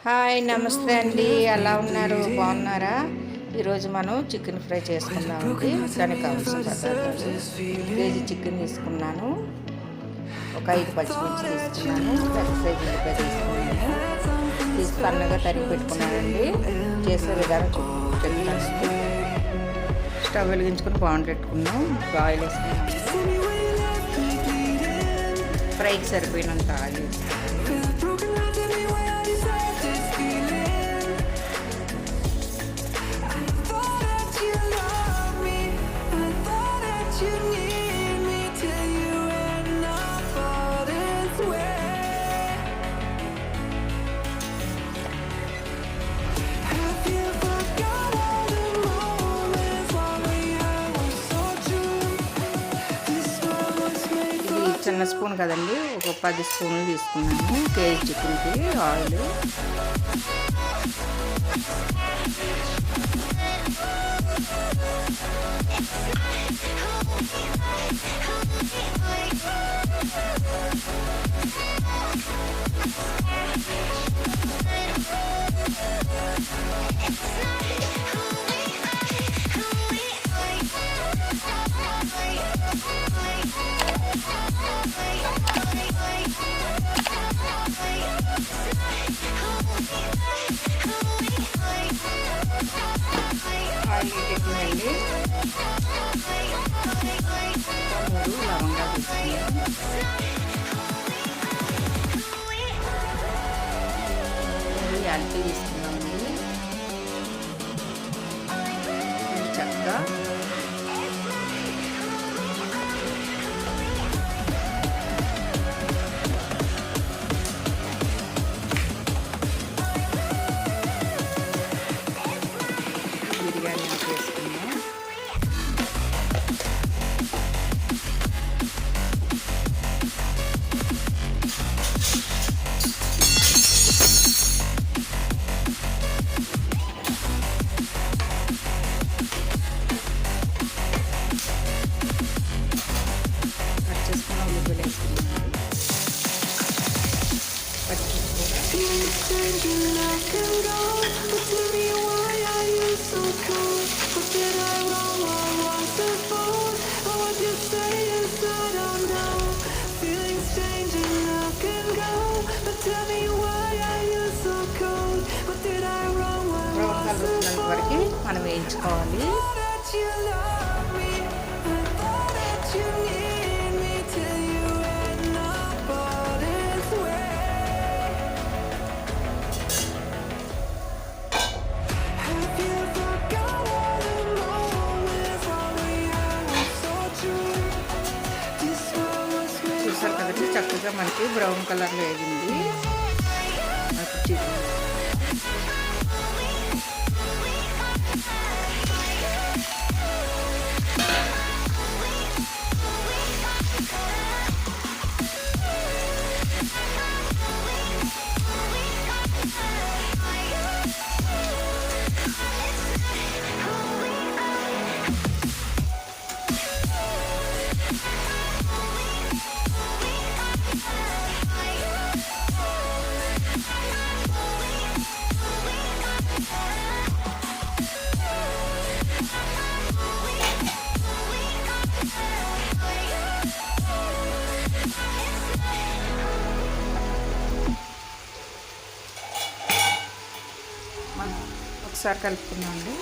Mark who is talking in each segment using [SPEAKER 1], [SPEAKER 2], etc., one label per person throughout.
[SPEAKER 1] Hi నమస్తే అండి, ఎలా ఉన్నారు? బాగున్నారా? ఈరోజు మనం చికెన్ ఫ్రై చేసుకుందామండి. దానికి కావాల్సిన పదార్థాలు: కేజీ చికెన్ తీసుకున్నాను, ఒక 5 పచ్చిమిర్చి తీసుకున్నాను, పెద్ద సైజు ఉల్లిపాయ తీసుకున్నాను, సన్నగా తరిగి పెట్టుకున్నానండి. చేసే విధానం చెప్తాను. స్టవ్ వెలిగించుకొని పెట్టుకున్నాం, ఆయిల్ వేసుకున్నాము, ఫ్రైకి సరిపోయినంత ఆయిల్ చిన్న స్పూన్ కదండి, ఒక 10 స్పూన్లు తీసుకున్నాను కేజీ చికెన్కి ఆయిల్. ఆయిల్ పెట్టిందండి, 3 లవంగాలు తీసుకున్నాను, యాలకులు తీసుకున్నామండి, చెక్క, బిర్యానీ వేసుకున్నాం, కట్ చేసుకున్న ఉల్లిపాయలు వేసుకున్నాం, బ్రౌన్ కలర్ వచ్చినంత వరకు మనం వేయించుకోవాలి. చూసారు కదండి, చక్కగా మనకి బ్రౌన్ కలర్లో వేగింది. చికెన్ ఒకసారి కలుపుకున్నామండి.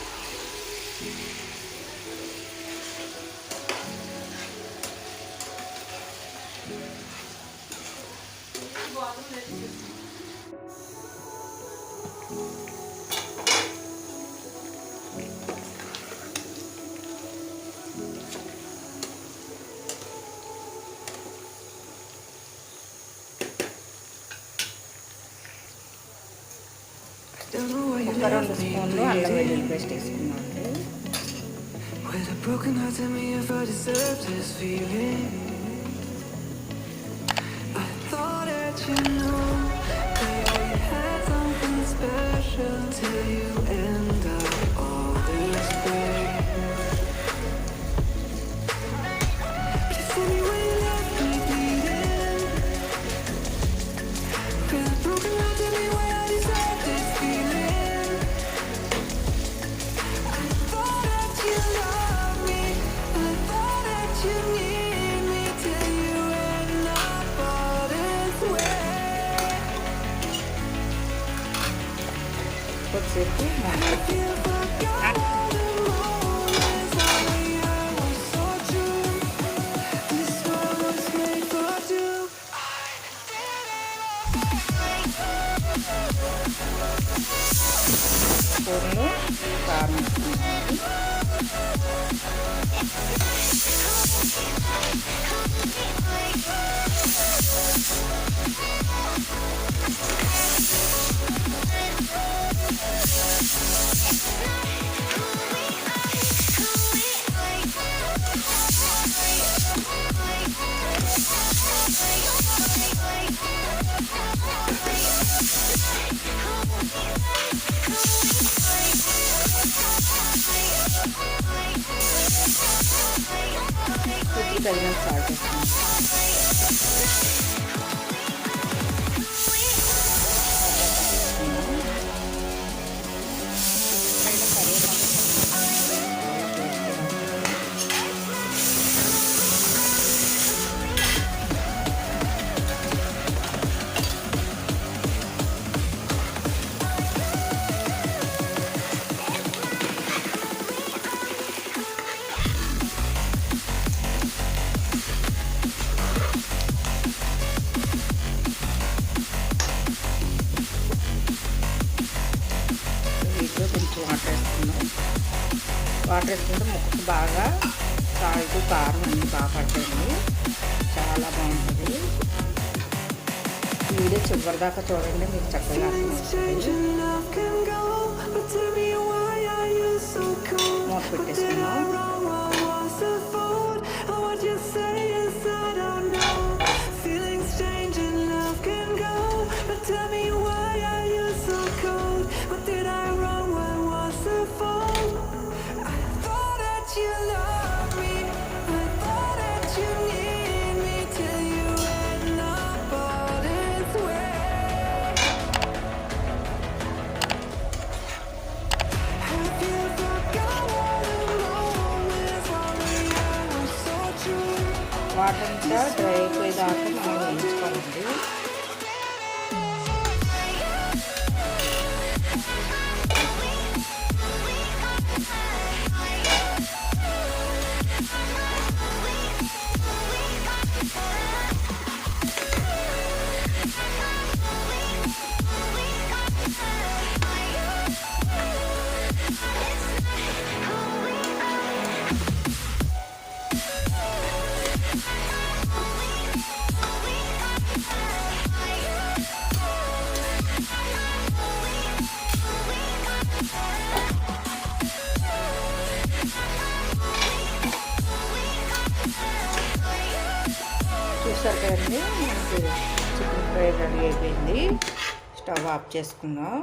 [SPEAKER 1] ఒక 2 స్పూన్లు అల్లం వెల్లుల్లి పేస్ట్ వేసుకున్నామండి. కొద్దిసేపు మూత స్పూన్లు కారం వేసుకున్నాము. రుచికి తగినంత సాల్ట్ వేసుకున్నాము. వీటిలో కొంచెం వాటర్ వేసుకున్నాం. వాటర్ వేసుకుంటే ముక్కకు బాగా సాల్ట్ కారం అన్నీ బాగా పట్టండి. చాలా బాగుంటుంది. వీడియో చివరి దాకా చూడండి, మీకు చక్కగా మూత పెట్టేసుకున్నాం. వాటర్ అంతా డ్రై అయిపోయేదాకా మనం వేయించుకోవాలండి. చూసారు కదండి, మనకి చికెన్ ఫ్రై రెడీ అయిపోయింది. స్టవ్ ఆఫ్ చేసుకుందాం.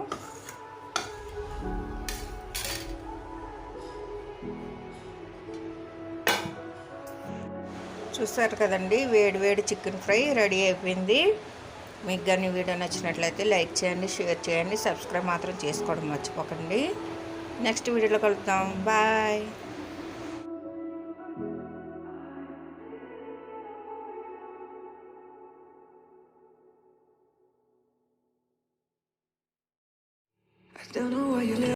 [SPEAKER 1] చూసారు కదండి, వేడి వేడి చికెన్ ఫ్రై రెడీ అయిపోయింది. మీకు కానీ వీడియో నచ్చినట్లయితే లైక్ చేయండి, షేర్ చేయండి, సబ్స్క్రైబ్ మాత్రం చేసుకోవడం మర్చిపోకండి. నెక్స్ట్ వీడియోలో కలుద్దాం. బాయ్.